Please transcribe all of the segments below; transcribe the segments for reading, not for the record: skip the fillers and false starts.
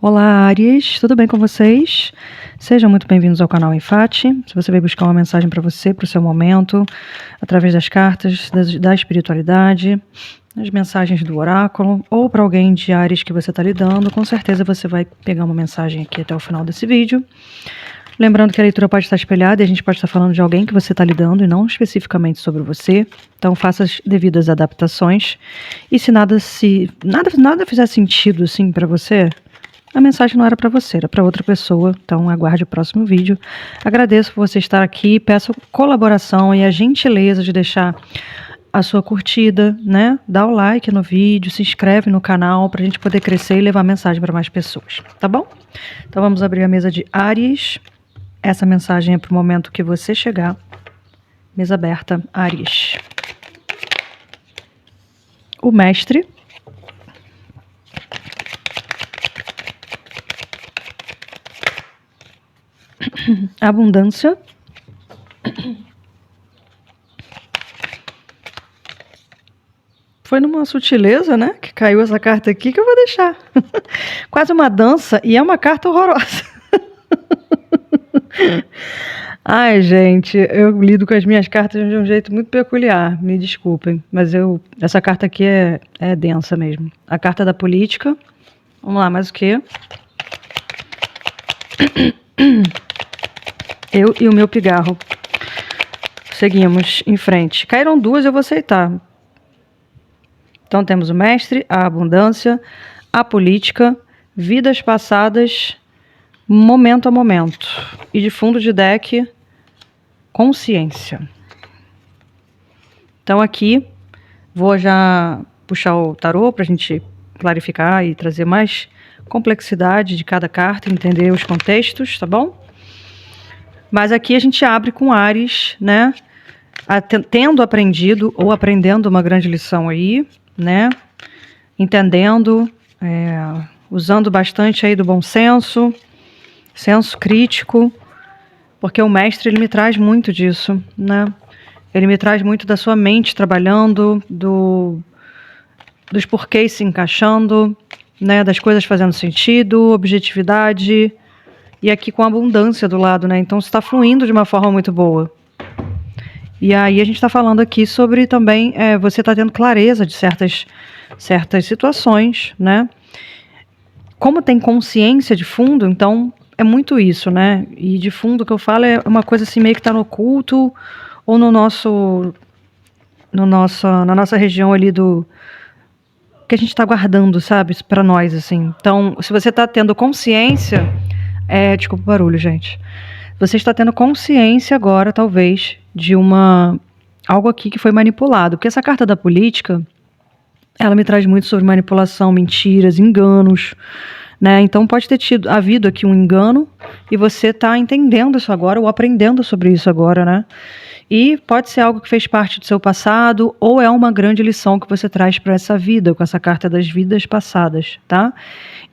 Olá, Áries, tudo bem com vocês? Sejam muito bem-vindos ao canal Enfate. Se você veio buscar uma mensagem para você, para o seu momento, através das cartas, da espiritualidade, das mensagens do oráculo, ou para alguém de Áries que você está lidando, com certeza você vai pegar uma mensagem aqui até o final desse vídeo. Lembrando que a leitura pode estar espelhada e a gente pode estar falando de alguém que você está lidando e não especificamente sobre você. Então faça as devidas adaptações. E se nada fizer sentido assim para você, a mensagem não era para você, era para outra pessoa. Então aguarde o próximo vídeo. Agradeço por você estar aqui, peço colaboração e a gentileza de deixar a sua curtida, né? Dá o like no vídeo, se inscreve no canal para a gente poder crescer e levar mensagem para mais pessoas, tá bom? Então vamos abrir a mesa de Áries. Essa mensagem é para o momento que você chegar. Mesa aberta, Áries. O mestre. Abundância. Foi numa sutileza, né? Que caiu essa carta aqui que eu vou deixar. Quase uma dança e é uma carta horrorosa. Ai, gente, eu lido com as minhas cartas de um jeito muito peculiar, me desculpem, mas essa carta aqui é densa mesmo. A carta da política, vamos lá, mais o quê? Eu e o meu pigarro. Seguimos em frente. Caíram duas, eu vou aceitar. Então temos o mestre, a abundância, a política, vidas passadas, momento a momento. E de fundo de deck, consciência. Então aqui, vou já puxar o tarô para a gente clarificar e trazer mais complexidade de cada carta, entender os contextos, tá bom? Mas aqui a gente abre com Áries, né? Tendo aprendido ou aprendendo uma grande lição aí, né? Entendendo, usando bastante aí do bom senso, senso crítico, porque o mestre ele me traz muito disso, né? Ele me traz muito da sua mente trabalhando, dos porquês se encaixando, né? Das coisas fazendo sentido, objetividade, e aqui com abundância do lado, né? Então está fluindo de uma forma muito boa. E aí a gente está falando aqui sobre também você está tendo clareza de certas situações, né? Como tem consciência de fundo, então é muito isso, né? E de fundo que eu falo é uma coisa assim meio que está no oculto ou na nossa região ali do que a gente está guardando, sabe? Para nós, assim. Então, se você está tendo consciência, desculpa o barulho, gente. Você está tendo consciência agora, talvez, de algo aqui que foi manipulado. Porque essa carta da política, ela me traz muito sobre manipulação, mentiras, enganos, né? Então pode ter havido aqui um engano e você está entendendo isso agora ou aprendendo sobre isso agora, né? E pode ser algo que fez parte do seu passado ou é uma grande lição que você traz para essa vida, com essa carta das vidas passadas, tá?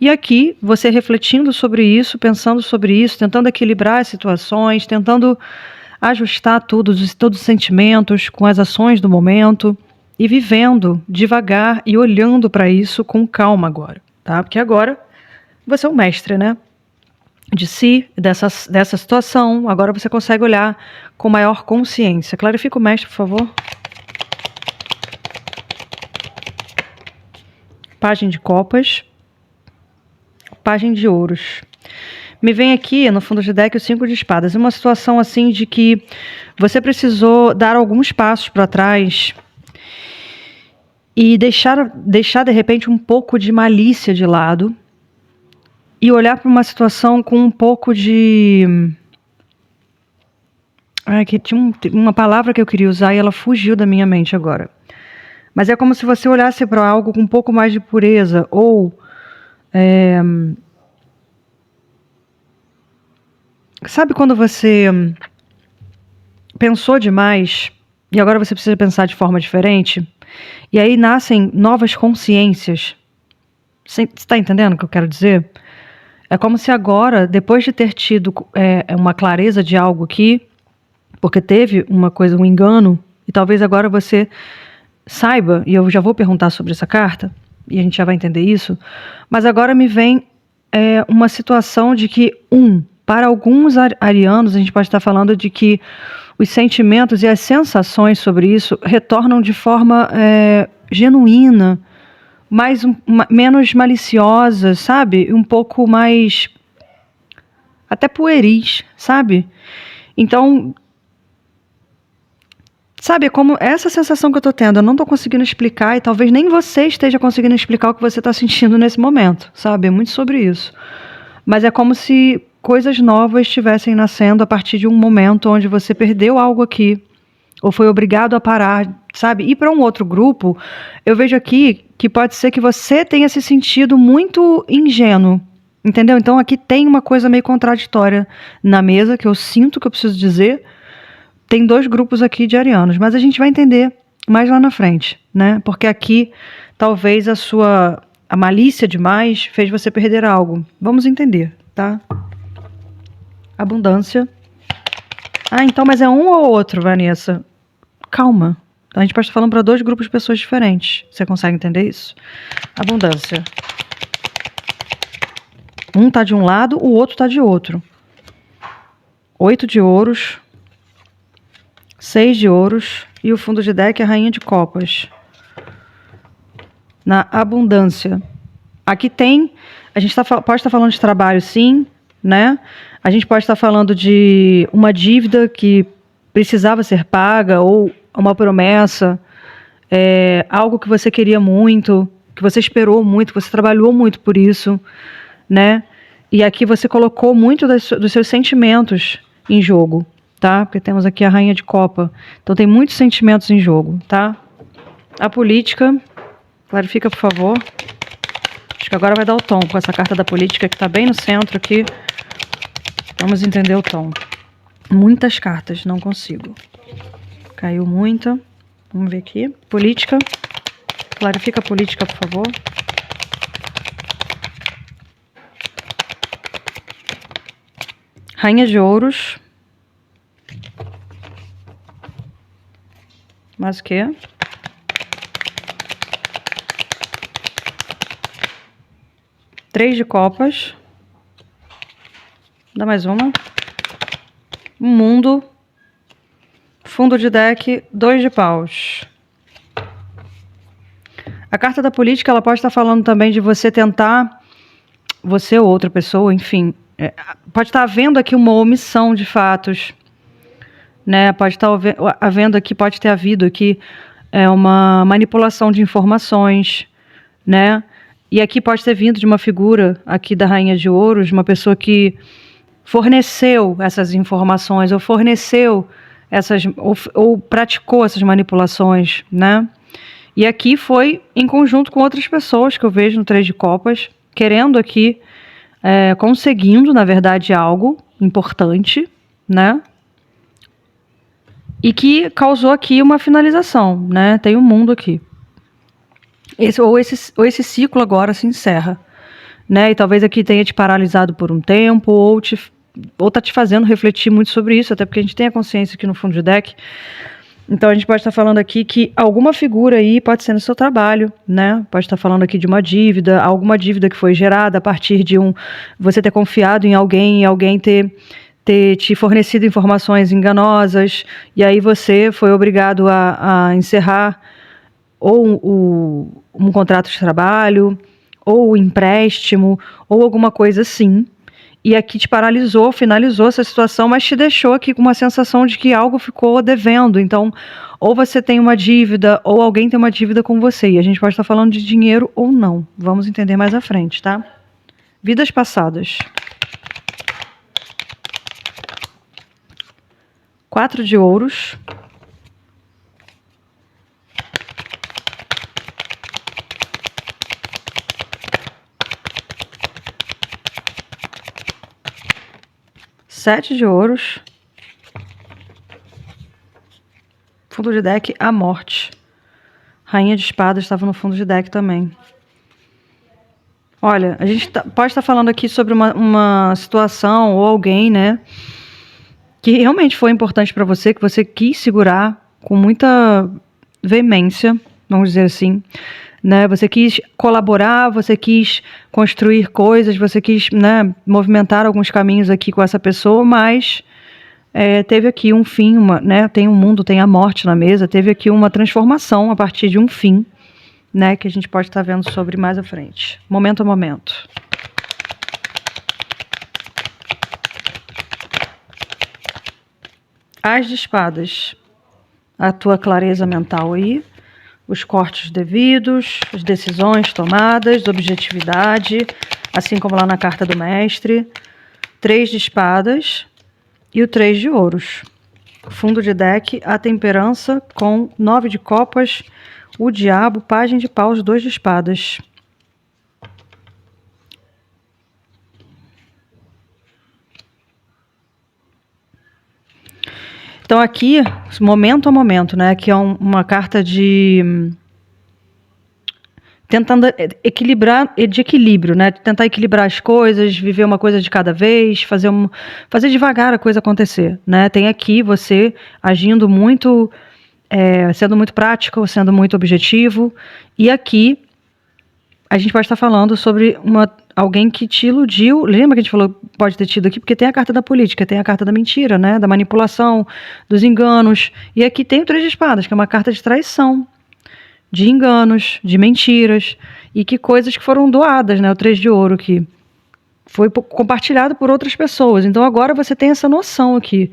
E aqui, você refletindo sobre isso, pensando sobre isso, tentando equilibrar as situações, tentando ajustar todos os sentimentos com as ações do momento e vivendo devagar e olhando para isso com calma agora, tá? Porque agora você é o mestre, né? De si, dessa situação, agora você consegue olhar com maior consciência. Clarifica o mestre, por favor. Página de copas. Página de ouros. Me vem aqui, no fundo de deck, o 5 de espadas. Uma situação assim de que você precisou dar alguns passos para trás e deixar de repente um pouco de malícia de lado e olhar para uma situação com um pouco de... que tinha uma palavra que eu queria usar e ela fugiu da minha mente agora. Mas é como se você olhasse para algo com um pouco mais de pureza ou... Sabe quando você pensou demais e agora você precisa pensar de forma diferente? E aí nascem novas consciências. Você está entendendo o que eu quero dizer? É como se agora, depois de ter tido uma clareza de algo aqui, porque teve um engano, e talvez agora você saiba, e eu já vou perguntar sobre essa carta, e a gente já vai entender isso, mas agora me vem uma situação de que, para alguns arianos, a gente pode estar falando de que os sentimentos e as sensações sobre isso retornam de forma genuína, menos maliciosa, sabe? Um pouco mais até pueris, sabe? Então, sabe, como essa sensação que eu tô tendo, eu não tô conseguindo explicar e talvez nem você esteja conseguindo explicar o que você tá sentindo nesse momento, sabe? É muito sobre isso. Mas é como se coisas novas estivessem nascendo a partir de um momento onde você perdeu algo aqui, ou foi obrigado a parar, sabe? E para um outro grupo, eu vejo aqui que pode ser que você tenha se sentido muito ingênuo, entendeu? Então aqui tem uma coisa meio contraditória na mesa, que eu sinto que eu preciso dizer. Tem 2 grupos aqui de arianos, mas a gente vai entender mais lá na frente, né? Porque aqui talvez a malícia demais fez você perder algo. Vamos entender, tá? Abundância. Então, mas é um ou outro, Vanessa? Calma. A gente pode estar falando para 2 grupos de pessoas diferentes. Você consegue entender isso? Abundância. Um tá de um lado, o outro tá de outro. 8 de ouros. 6 de ouros. E o fundo de deck é a rainha de copas. Na abundância. Aqui tem... A gente pode estar falando de trabalho, sim, né? A gente pode estar falando de uma dívida que precisava ser paga ou uma promessa, algo que você queria muito, que você esperou muito, que você trabalhou muito por isso, né? E aqui você colocou muito dos seus sentimentos em jogo, tá? Porque temos aqui a rainha de copa. Então tem muitos sentimentos em jogo, tá? A política, clarifica, por favor. Acho que agora vai dar o tom com essa carta da política que está bem no centro aqui. Vamos entender o tom. Muitas cartas, não consigo. Caiu muita. Vamos ver aqui. Política. Clarifica a política, por favor. Rainha de ouros. Mais o quê? Três de copas. Dá mais uma. Um mundo. Fundo de deck, 2 de paus. A carta da política, ela pode estar falando também de você tentar, você ou outra pessoa, enfim, pode estar havendo aqui uma omissão de fatos, né? Pode estar havendo aqui, pode ter havido aqui uma manipulação de informações, né? E aqui pode ter vindo de uma figura aqui da Rainha de Ouros, uma pessoa que forneceu essas informações, ou forneceu ou praticou essas manipulações, né? E aqui foi em conjunto com outras pessoas que eu vejo no 3 de copas, querendo aqui, conseguindo, na verdade, algo importante, né? E que causou aqui uma finalização, né? Tem um mundo aqui. Esse ciclo agora se encerra, né? E talvez aqui tenha te paralisado por um tempo, ou tá te fazendo refletir muito sobre isso, até porque a gente tem a consciência aqui no fundo de deck. Então a gente pode estar falando aqui que alguma figura aí pode ser no seu trabalho, né? Pode estar falando aqui de uma dívida, alguma dívida que foi gerada a partir de você ter confiado em alguém e alguém ter te fornecido informações enganosas, e aí você foi obrigado a encerrar ou um contrato de trabalho, ou um empréstimo, ou alguma coisa assim. E aqui te paralisou, finalizou essa situação, mas te deixou aqui com uma sensação de que algo ficou devendo. Então, ou você tem uma dívida, ou alguém tem uma dívida com você. E a gente pode estar falando de dinheiro ou não. Vamos entender mais à frente, tá? Vidas passadas. 4 de ouros. Sete de ouros. Fundo de deck, a morte. Rainha de espadas estava no fundo de deck também. Olha, a gente pode estar falando aqui sobre uma situação ou alguém, né, que realmente foi importante para você, que você quis segurar com muita veemência, vamos dizer assim, né? Você quis colaborar, você quis construir coisas, você quis, né, movimentar alguns caminhos aqui com essa pessoa, mas teve aqui um fim, né? Tem um mundo, tem a morte na mesa, teve aqui uma transformação a partir de um fim, né? Que a gente pode estar vendo sobre mais à frente. Momento a momento. As de espadas. A tua clareza mental aí. Os cortes devidos, as decisões tomadas, objetividade, assim como lá na carta do mestre. 3 de espadas e o 3 de ouros. Fundo de deck, a temperança com 9 de copas, o diabo, pajem de paus, 2 de espadas. Então aqui, momento a momento, né? Que é uma carta de tentando equilibrar, de equilíbrio, né? Tentar equilibrar as coisas, viver uma coisa de cada vez, fazer devagar a coisa acontecer, né? Tem aqui você agindo muito, sendo muito prático, sendo muito objetivo, e aqui a gente pode estar falando sobre alguém que te iludiu. Lembra que a gente falou pode ter tido aqui? Porque tem a carta da política, tem a carta da mentira, né? Da manipulação, dos enganos. E aqui tem o 3 de espadas, que é uma carta de traição, de enganos, de mentiras. E que coisas que foram doadas, né? O 3 de ouro que foi compartilhado por outras pessoas. Então agora você tem essa noção aqui.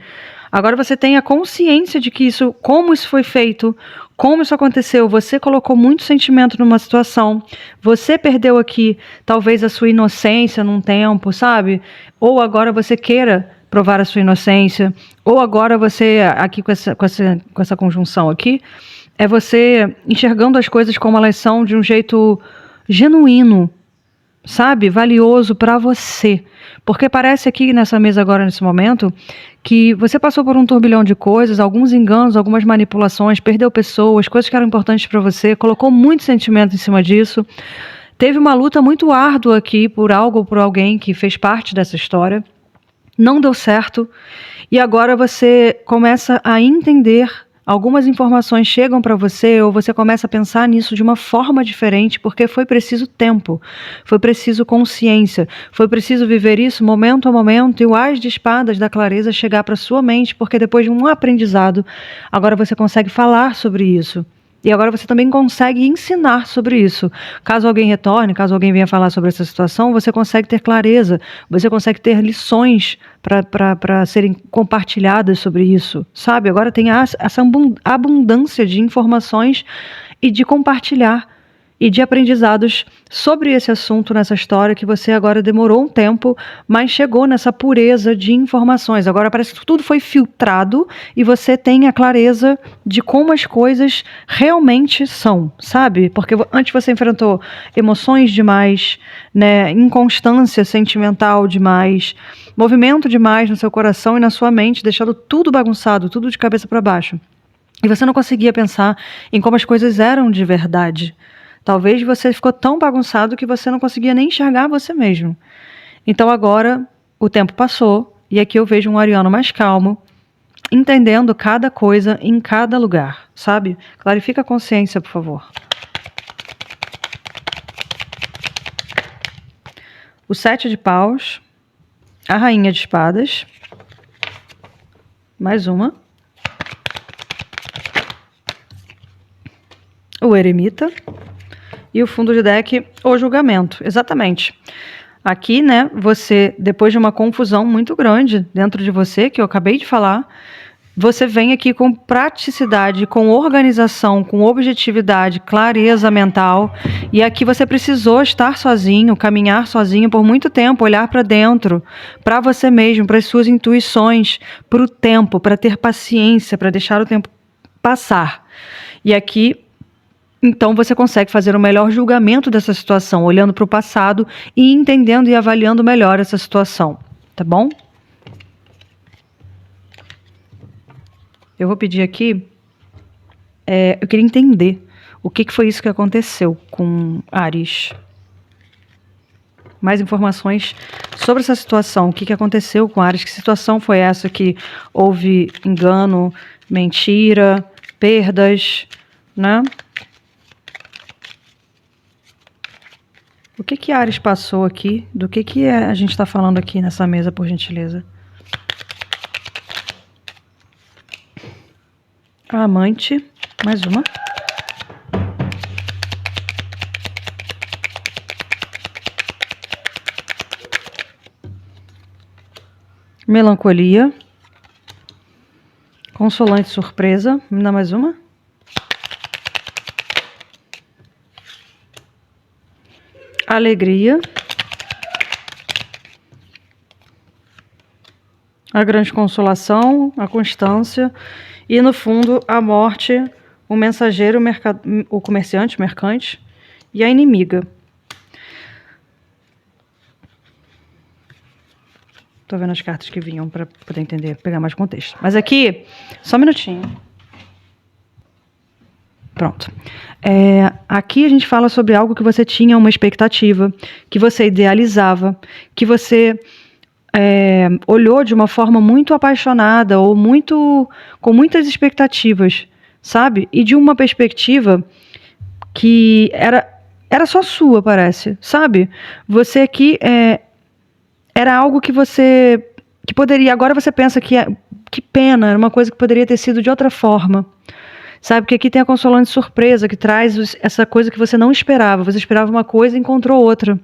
Agora você tem a consciência de que como isso foi feito, como isso aconteceu. Você colocou muito sentimento numa situação. Você perdeu aqui, talvez, a sua inocência num tempo, sabe? Ou agora você queira provar a sua inocência. Ou agora você, aqui com essa conjunção aqui, é você enxergando as coisas como elas são de um jeito genuíno, sabe? Valioso para você. Porque parece aqui nessa mesa agora, nesse momento, que você passou por um turbilhão de coisas, alguns enganos, algumas manipulações, perdeu pessoas, coisas que eram importantes para você, colocou muito sentimento em cima disso. Teve uma luta muito árdua aqui por algo ou por alguém que fez parte dessa história. Não deu certo. E agora você começa a entender. Algumas informações chegam para você ou você começa a pensar nisso de uma forma diferente porque foi preciso tempo, foi preciso consciência, foi preciso viver isso momento a momento e o as de espadas da clareza chegar para sua mente porque depois de um aprendizado, agora você consegue falar sobre isso. E agora você também consegue ensinar sobre isso. Caso alguém retorne, caso alguém venha falar sobre essa situação, você consegue ter clareza, você consegue ter lições para serem compartilhadas sobre isso, sabe? Agora tem essa abundância de informações e de compartilhar e de aprendizados sobre esse assunto nessa história que você agora demorou um tempo, mas chegou nessa pureza de informações. Agora parece que tudo foi filtrado e você tem a clareza de como as coisas realmente são, sabe? Porque antes você enfrentou emoções demais, né? Inconstância sentimental demais, movimento demais no seu coração e na sua mente, deixando tudo bagunçado, tudo de cabeça para baixo. E você não conseguia pensar em como as coisas eram de verdade. Talvez você ficou tão bagunçado que você não conseguia nem enxergar você mesmo. Então agora o tempo passou e aqui eu vejo um ariano mais calmo, entendendo cada coisa em cada lugar, sabe? Clarifica a consciência, por favor. O 7 de paus, a rainha de espadas, mais uma, o eremita e o fundo de deck, o julgamento. Exatamente. Aqui, né, você, depois de uma confusão muito grande dentro de você, que eu acabei de falar, você vem aqui com praticidade, com organização, com objetividade, clareza mental, e aqui você precisou estar sozinho, caminhar sozinho por muito tempo, olhar para dentro, para você mesmo, para as suas intuições, para o tempo, para ter paciência, para deixar o tempo passar. E aqui então você consegue fazer o melhor julgamento dessa situação, olhando para o passado e entendendo e avaliando melhor essa situação, tá bom? Eu vou pedir aqui, eu queria entender o que foi isso que aconteceu com Áries. Mais informações sobre essa situação, o que aconteceu com Áries, que situação foi essa que houve engano, mentira, perdas, né? O que Ares passou aqui? Do que a gente está falando aqui nessa mesa, por gentileza? A amante. Mais uma. Melancolia. Consolante surpresa. Me dá mais uma. Alegria. A grande consolação, a constância. E no fundo, a morte, o mensageiro, o comerciante, mercante e a inimiga. Tô vendo as cartas que vinham para poder entender, pegar mais contexto. Mas aqui, só um minutinho. Pronto. Aqui a gente fala sobre algo que você tinha uma expectativa, que você idealizava, que você olhou de uma forma muito apaixonada ou com muitas expectativas, sabe? E de uma perspectiva que era só sua, parece, sabe? Você aqui era algo que poderia, agora você pensa que pena, era uma coisa que poderia ter sido de outra forma. Sabe, porque aqui tem a consolante surpresa, que traz essa coisa que você não esperava. Você esperava uma coisa e encontrou outra.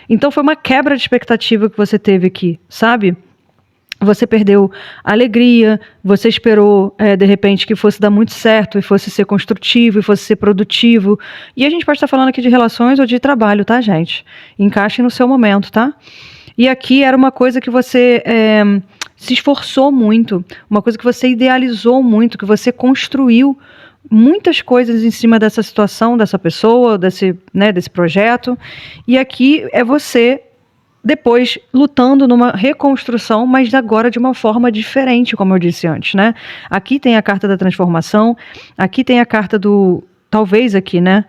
Então foi uma quebra de expectativa que você teve aqui, sabe? Você perdeu a alegria, você esperou, de repente, que fosse dar muito certo, e fosse ser construtivo, e fosse ser produtivo. E a gente pode estar falando aqui de relações ou de trabalho, tá, gente? Encaixe no seu momento, tá? E aqui era uma coisa que você se esforçou muito, uma coisa que você idealizou muito, que você construiu muitas coisas em cima dessa situação, dessa pessoa, desse projeto. E aqui é você, depois, lutando numa reconstrução, mas agora de uma forma diferente, como eu disse antes, né? Aqui tem a carta da transformação, aqui tem a carta do... Talvez aqui, né?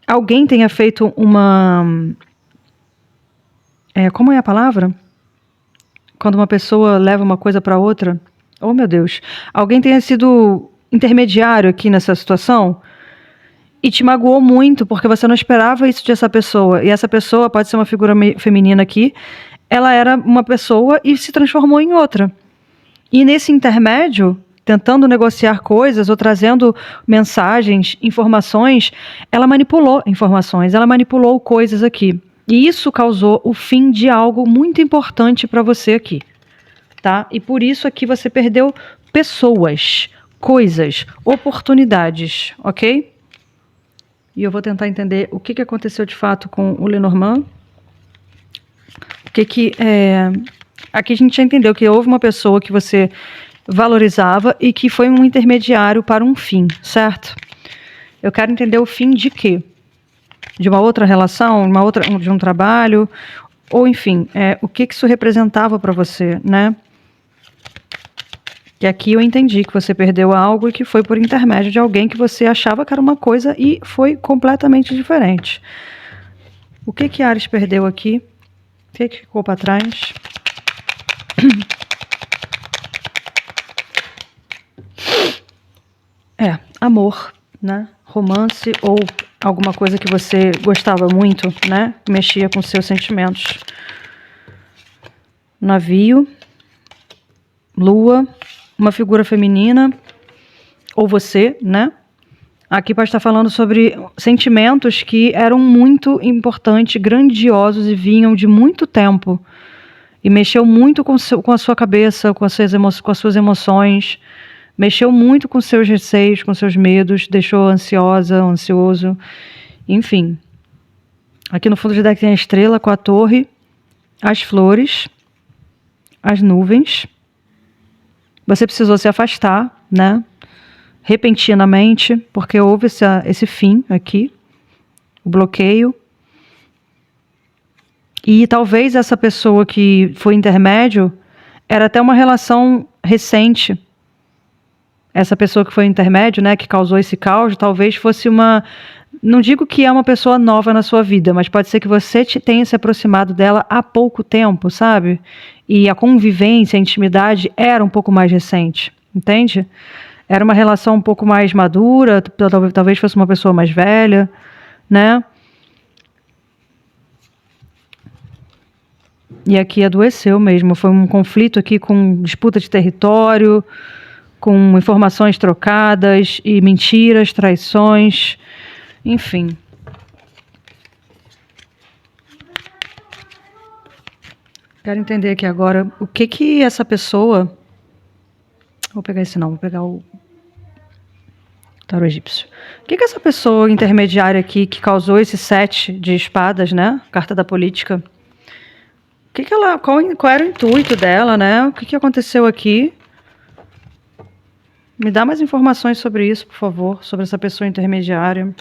Alguém tenha feito uma... como é a palavra? Quando uma pessoa leva uma coisa para outra. Oh, meu Deus. Alguém tenha sido intermediário aqui nessa situação e te magoou muito porque você não esperava isso dessa pessoa. E essa pessoa pode ser uma figura feminina aqui. Ela era uma pessoa e se transformou em outra. E nesse intermédio, tentando negociar coisas ou trazendo mensagens, informações, ela manipulou informações, ela manipulou coisas aqui. E isso causou o fim de algo muito importante para você aqui, tá? E por isso aqui você perdeu pessoas, coisas, oportunidades, ok? E eu vou tentar entender o que aconteceu de fato com o Lenormand. Aqui a gente já entendeu que houve uma pessoa que você valorizava e que foi um intermediário para um fim, certo? Eu quero entender o fim de quê? De uma outra relação, de um trabalho, ou enfim, o que isso representava para você, né? Que aqui eu entendi que você perdeu algo e que foi por intermédio de alguém que você achava que era uma coisa e foi completamente diferente. O que Ares perdeu aqui? O que ficou para trás? Amor, né? Romance ou alguma coisa que você gostava muito, né? Mexia com seus sentimentos. Navio, lua, uma figura feminina, ou você, né? Aqui pode estar falando sobre sentimentos que eram muito importantes, grandiosos e vinham de muito tempo. E mexeu muito com a sua cabeça, com as suas emoções. Mexeu muito com seus receios, com seus medos, deixou ansioso, enfim. Aqui no fundo de deck tem a estrela com a torre, as flores, as nuvens. Você precisou se afastar, né? Repentinamente, porque houve esse fim aqui, o bloqueio. E talvez essa pessoa que foi intermédio era até uma relação recente. Essa pessoa que foi intermédio, né, que causou esse caos, talvez fosse não digo que é uma pessoa nova na sua vida, mas pode ser que você tenha se aproximado dela há pouco tempo, sabe? E a convivência, a intimidade era um pouco mais recente, entende? Era uma relação um pouco mais madura, talvez fosse uma pessoa mais velha, né? E aqui adoeceu mesmo. Foi um conflito aqui com disputa de território, com informações trocadas e mentiras, traições, enfim. Quero entender aqui agora o que essa pessoa... Vou pegar esse não, vou pegar o tarô egípcio. O que essa pessoa intermediária aqui que causou esse 7 de espadas, né? Carta da política. Qual era o intuito dela, né? O que aconteceu aqui? Me dá mais informações sobre isso, por favor, sobre essa pessoa intermediária.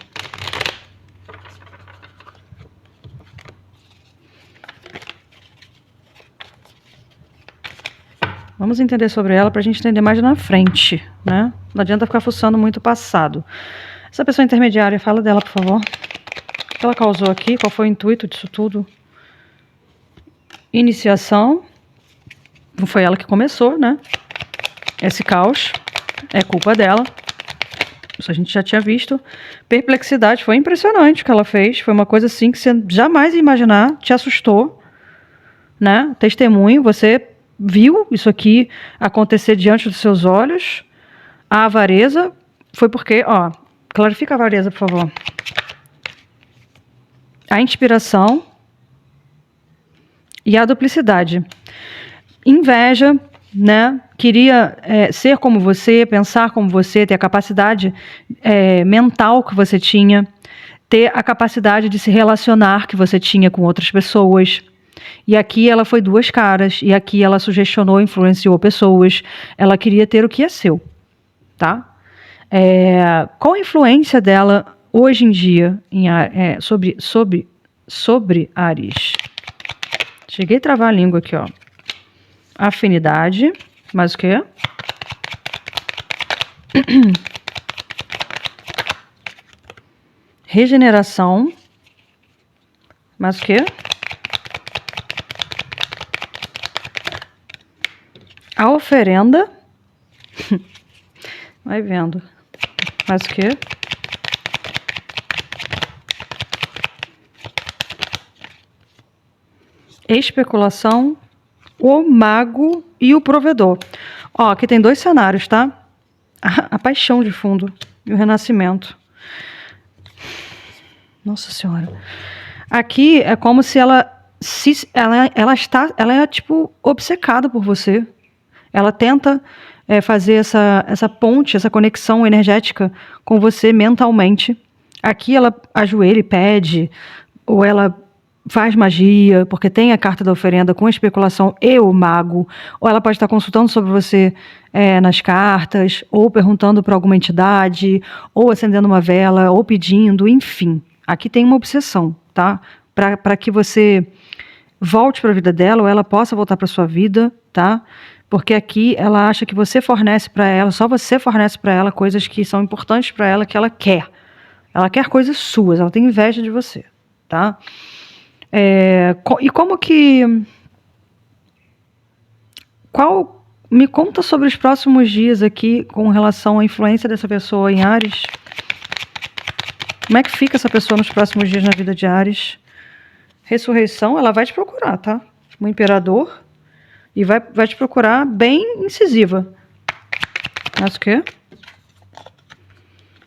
Vamos entender sobre ela para a gente entender mais na frente, né? Não adianta ficar fuçando muito o passado. Essa pessoa intermediária, fala dela, por favor. O que ela causou aqui? Qual foi o intuito disso tudo? Iniciação. Não foi ela que começou, né? Esse caos é culpa dela. Isso a gente já tinha visto. Perplexidade, foi impressionante o que ela fez. Foi uma coisa assim que você jamais ia imaginar. Te assustou, né? Testemunho, você viu isso aqui acontecer diante dos seus olhos. A avareza foi porque, ó, clarifica a avareza, por favor. A inspiração e a duplicidade. Inveja, né? Queria ser como você, pensar como você, ter a capacidade mental que você tinha, ter a capacidade de se relacionar que você tinha com outras pessoas. E aqui ela foi duas caras, e aqui ela sugestionou, influenciou pessoas. Ela queria ter o que é seu, tá? Qual a influência dela hoje em dia sobre Áries? Cheguei a travar a língua aqui, ó. Afinidade, mais o quê? Regeneração, mais o quê? A oferenda, vai vendo, mais o quê? Especulação, o mago e o provedor. Ó, aqui tem dois cenários, tá? A paixão de fundo e o renascimento. Nossa Senhora. Aqui é como se ela é tipo obcecada por você. Ela tenta fazer essa ponte, essa conexão energética com você mentalmente. Aqui ela ajoelha e pede, ou ela faz magia, porque tem a carta da oferenda com a especulação e o mago, ou ela pode estar consultando sobre você nas cartas, ou perguntando para alguma entidade, ou acendendo uma vela, ou pedindo, enfim. Aqui tem uma obsessão, tá? Para que você volte para a vida dela, ou ela possa voltar para a sua vida, tá? Porque aqui ela acha que você fornece para ela, só você fornece para ela coisas que são importantes para ela, que ela quer. Ela quer coisas suas, ela tem inveja de você, tá? E como que... Me conta sobre os próximos dias aqui com relação à influência dessa pessoa em Áries. Como é que fica essa pessoa nos próximos dias na vida de Áries? Ressurreição, ela vai te procurar, tá? O imperador. E vai te procurar bem incisiva. Mas o quê?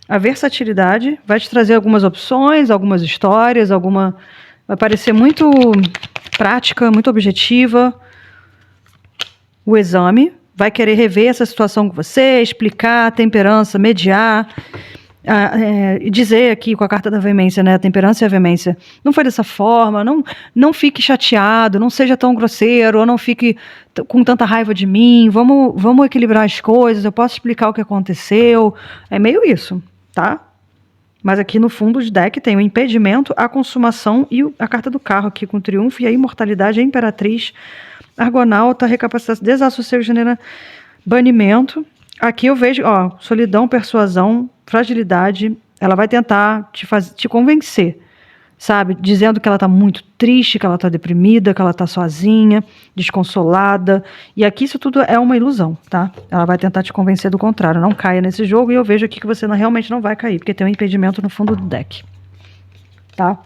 A versatilidade vai te trazer algumas opções, algumas histórias, vai parecer muito prática, muito objetiva. O exame vai querer rever essa situação com você, explicar a temperança, mediar, e dizer aqui com a carta da veemência, né, a temperança e a veemência, não foi dessa forma, não fique chateado, não seja tão grosseiro, ou não fique com tanta raiva de mim, vamos equilibrar as coisas, eu posso explicar o que aconteceu, é meio isso, tá? Mas aqui no fundo de deck tem o impedimento, a consumação e a carta do carro aqui com o triunfo e a imortalidade, a imperatriz, argonauta, recapacitação, desassossego, genera banimento. Aqui eu vejo, ó, solidão, persuasão, fragilidade. Ela vai tentar te convencer, sabe? Dizendo que ela tá muito triste, que ela tá deprimida, que ela tá sozinha, desconsolada. E aqui isso tudo é uma ilusão, tá? Ela vai tentar te convencer do contrário. Não caia nesse jogo e eu vejo aqui que você realmente não vai cair, porque tem um impedimento no fundo do deck, tá?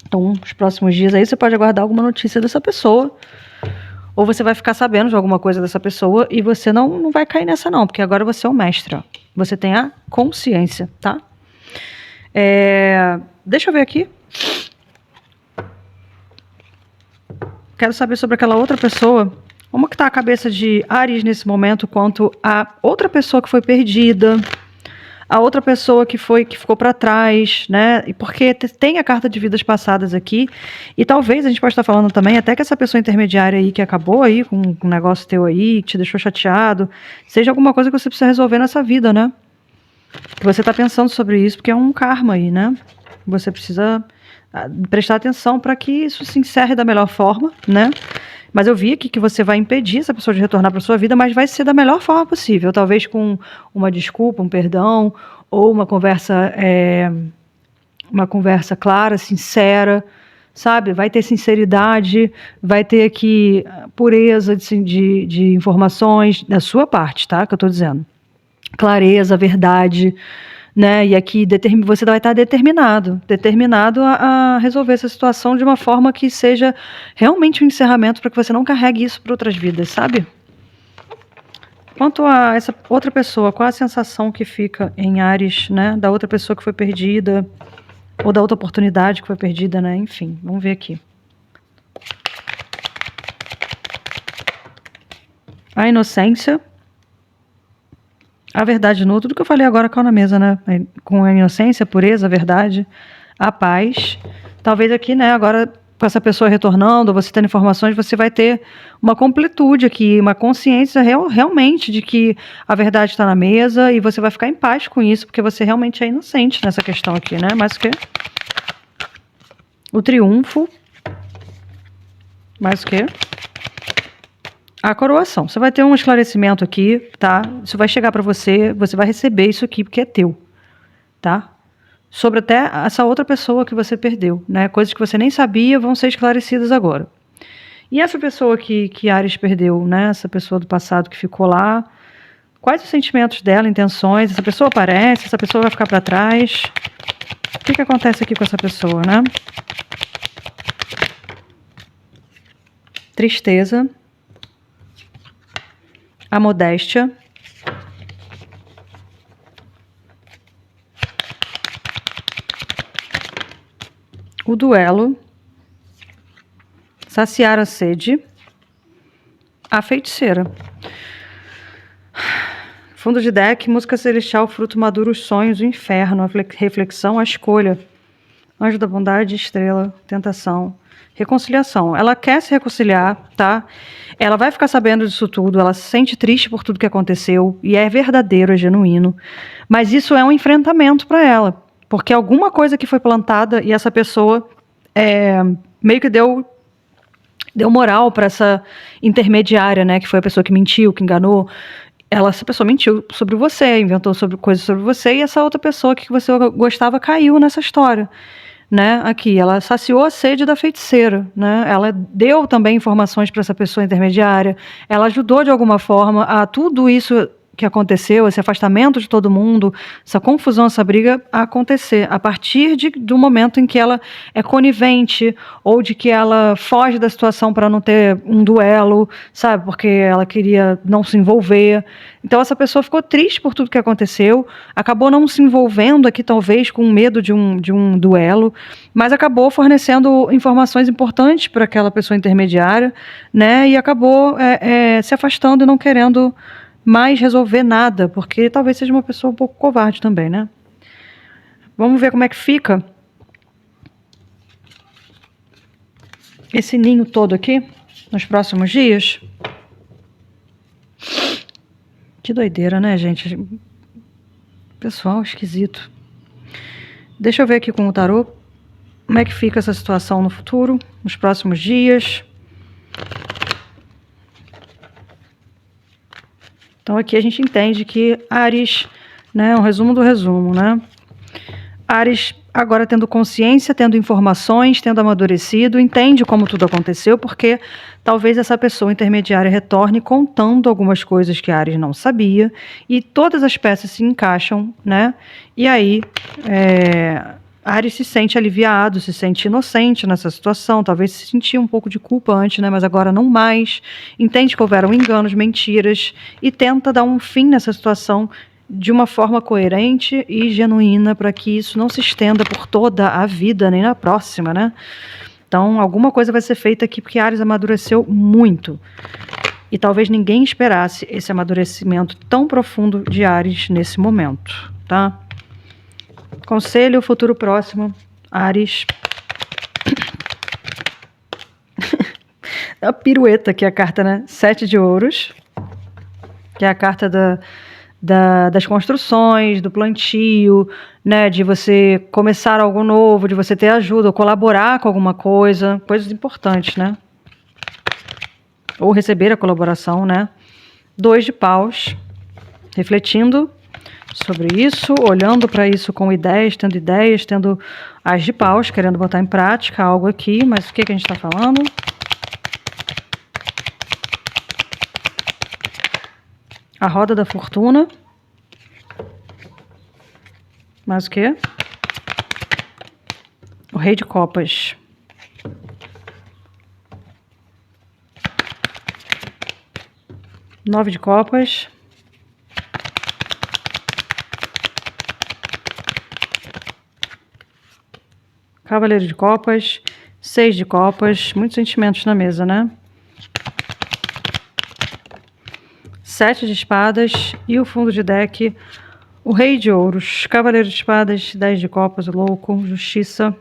Então, nos próximos dias aí você pode aguardar alguma notícia dessa pessoa, ou você vai ficar sabendo de alguma coisa dessa pessoa e você não vai cair nessa não, porque agora você é o mestre, ó. Você tem a consciência, tá? Deixa eu ver aqui. Quero saber sobre aquela outra pessoa. Como que está a cabeça de Áries nesse momento quanto a outra pessoa que foi perdida, a outra pessoa que ficou para trás, né? E porque tem a carta de vidas passadas aqui, e talvez a gente pode estar falando também até que essa pessoa intermediária aí que acabou aí com um negócio teu aí, que te deixou chateado, seja alguma coisa que você precisa resolver nessa vida, né? Que você está pensando sobre isso, porque é um karma aí, né? Você precisa prestar atenção para que isso se encerre da melhor forma, né? Mas eu vi aqui que você vai impedir essa pessoa de retornar para sua vida, mas vai ser da melhor forma possível. Talvez com uma desculpa, um perdão, ou uma conversa clara, sincera, sabe? Vai ter sinceridade, vai ter aqui pureza de informações da sua parte, tá? Que eu estou dizendo. Clareza, verdade, né? E aqui você vai estar determinado a resolver essa situação de uma forma que seja realmente um encerramento para que você não carregue isso para outras vidas, sabe? Quanto a essa outra pessoa, qual a sensação que fica em Áries, né? Da outra pessoa que foi perdida, ou da outra oportunidade que foi perdida, né? Enfim, vamos ver aqui. A inocência. A verdade nua, tudo que eu falei agora caiu na mesa, né? Com a inocência, a pureza, a verdade, a paz. Talvez aqui, né, agora com essa pessoa retornando, você tendo informações, você vai ter uma completude aqui, uma consciência realmente de que a verdade está na mesa e você vai ficar em paz com isso, porque você realmente é inocente nessa questão aqui, né? Mais o quê? O triunfo. Mais o quê? A coroação. Você vai ter um esclarecimento aqui, tá? Isso vai chegar para você, você vai receber isso aqui porque é teu, tá? Sobre até essa outra pessoa que você perdeu, né? Coisas que você nem sabia vão ser esclarecidas agora. E essa pessoa que Áries perdeu, né? Essa pessoa do passado que ficou lá, quais os sentimentos dela, intenções? Essa pessoa aparece, essa pessoa vai ficar para trás? O que acontece aqui com essa pessoa, né? Tristeza. A modéstia, o duelo, saciar a sede, a feiticeira. Fundo de deck, música celestial, fruto maduro, os sonhos, o inferno, a reflexão, a escolha, anjo da bondade, estrela, tentação, reconciliação. Ela quer se reconciliar, tá? Ela vai ficar sabendo disso tudo, ela se sente triste por tudo que aconteceu, e é verdadeiro, é genuíno. Mas isso é um enfrentamento para ela, porque alguma coisa que foi plantada e essa pessoa meio que deu moral para essa intermediária, né? Que foi a pessoa que mentiu, que enganou. Essa pessoa mentiu sobre você, inventou coisas sobre você, e essa outra pessoa que você gostava caiu nessa história. Né, aqui, ela saciou a sede da feiticeira, né? Ela deu também informações para essa pessoa intermediária, ela ajudou de alguma forma a tudo isso que aconteceu, esse afastamento de todo mundo, essa confusão, essa briga a acontecer a partir do momento em que ela é conivente ou de que ela foge da situação para não ter um duelo, sabe? Porque ela queria não se envolver. Então essa pessoa ficou triste por tudo que aconteceu, acabou não se envolvendo aqui talvez com medo de um duelo, mas acabou fornecendo informações importantes para aquela pessoa intermediária, né? E acabou se afastando e não querendo mais resolver nada, porque talvez seja uma pessoa um pouco covarde também, né? Vamos ver como é que fica esse ninho todo aqui nos próximos dias. Que doideira, né, gente? Pessoal esquisito. Deixa eu ver aqui com o tarô como é que fica essa situação no futuro, nos próximos dias. Então aqui a gente entende que Áries, né, um resumo do resumo, né? Áries agora tendo consciência, tendo informações, tendo amadurecido, entende como tudo aconteceu, porque talvez essa pessoa intermediária retorne contando algumas coisas que Áries não sabia, e todas as peças se encaixam, né? E aí Ares se sente aliviado, se sente inocente nessa situação, talvez se sentia um pouco de culpa antes, né, mas agora não mais. Entende que houveram enganos, mentiras e tenta dar um fim nessa situação de uma forma coerente e genuína para que isso não se estenda por toda a vida, nem na próxima, né? Então, alguma coisa vai ser feita aqui porque Ares amadureceu muito. E talvez ninguém esperasse esse amadurecimento tão profundo de Ares nesse momento, tá? Conselho, futuro próximo, Ares. A pirueta, que é a carta, né? 7 de ouros, que é a carta das construções, do plantio, né? De você começar algo novo, de você ter ajuda, ou colaborar com alguma coisa, coisas importantes, né? Ou receber a colaboração, né? 2 de paus, refletindo sobre isso, olhando para isso com ideias, tendo as de paus, querendo botar em prática algo aqui, mas o que a gente está falando? A roda da fortuna. Mais o quê? O rei de copas. Nove de copas. Cavaleiro de copas. 6 de copas. Muitos sentimentos na mesa, né? 7 de espadas. E o fundo de deck, o rei de ouros. Cavaleiro de espadas. 10 de copas, o louco. Justiça.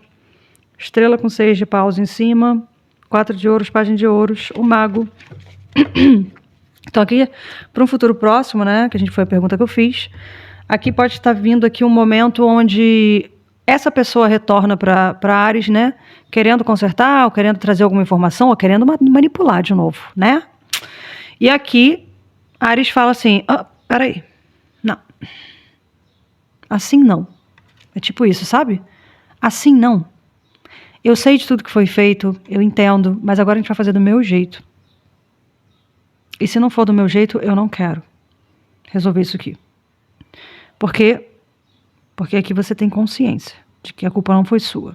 Estrela com 6 de paus em cima. 4 de ouros, página de ouros. O mago. Então aqui, para um futuro próximo, né, que foi a pergunta que eu fiz, aqui pode estar vindo aqui um momento onde essa pessoa retorna para Ares, né, querendo consertar, ou querendo trazer alguma informação, ou querendo manipular de novo, né? E aqui, Ares fala assim, peraí, não. Assim não. É tipo isso, sabe? Assim não. Eu sei de tudo que foi feito, eu entendo, mas agora a gente vai fazer do meu jeito. E se não for do meu jeito, eu não quero resolver isso aqui. Por quê? Porque aqui você tem consciência de que a culpa não foi sua.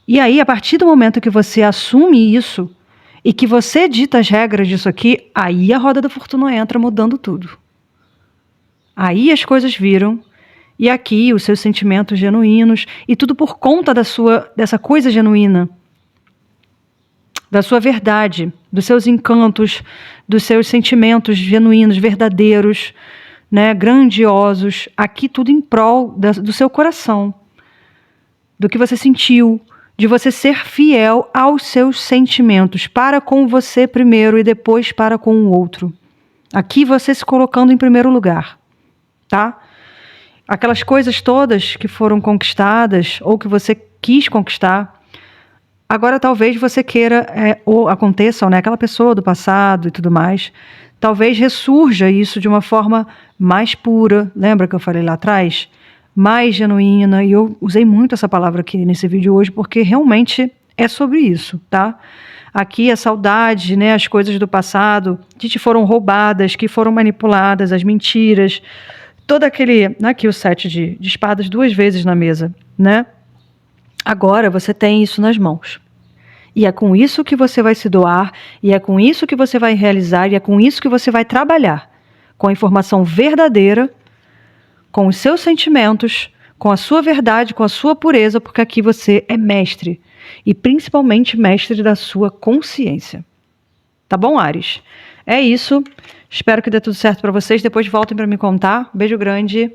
E aí, a partir do momento que você assume isso e que você dita as regras disso aqui, aí a roda da fortuna entra mudando tudo. Aí as coisas viram, e aqui os seus sentimentos genuínos, e tudo por conta dessa coisa genuína, da sua verdade, dos seus encantos, dos seus sentimentos genuínos, verdadeiros, né, grandiosos, aqui tudo em prol do seu coração, do que você sentiu, de você ser fiel aos seus sentimentos, para com você primeiro e depois para com o outro. Aqui você se colocando em primeiro lugar, tá? Aquelas coisas todas que foram conquistadas ou que você quis conquistar, agora talvez você queira, ou aconteça, né, aquela pessoa do passado e tudo mais, talvez ressurja isso de uma forma mais pura, lembra que eu falei lá atrás? Mais genuína, e eu usei muito essa palavra aqui nesse vídeo hoje, porque realmente é sobre isso, tá? Aqui a saudade, né, as coisas do passado que te foram roubadas, que foram manipuladas, as mentiras, todo aquele, aqui o 7 de espadas 2 vezes na mesa, né? Agora você tem isso nas mãos. E é com isso que você vai se doar, e é com isso que você vai realizar, e é com isso que você vai trabalhar. Com a informação verdadeira, com os seus sentimentos, com a sua verdade, com a sua pureza, porque aqui você é mestre. E principalmente mestre da sua consciência. Tá bom, Ares? É isso. Espero que dê tudo certo para vocês. Depois voltem para me contar. Beijo grande.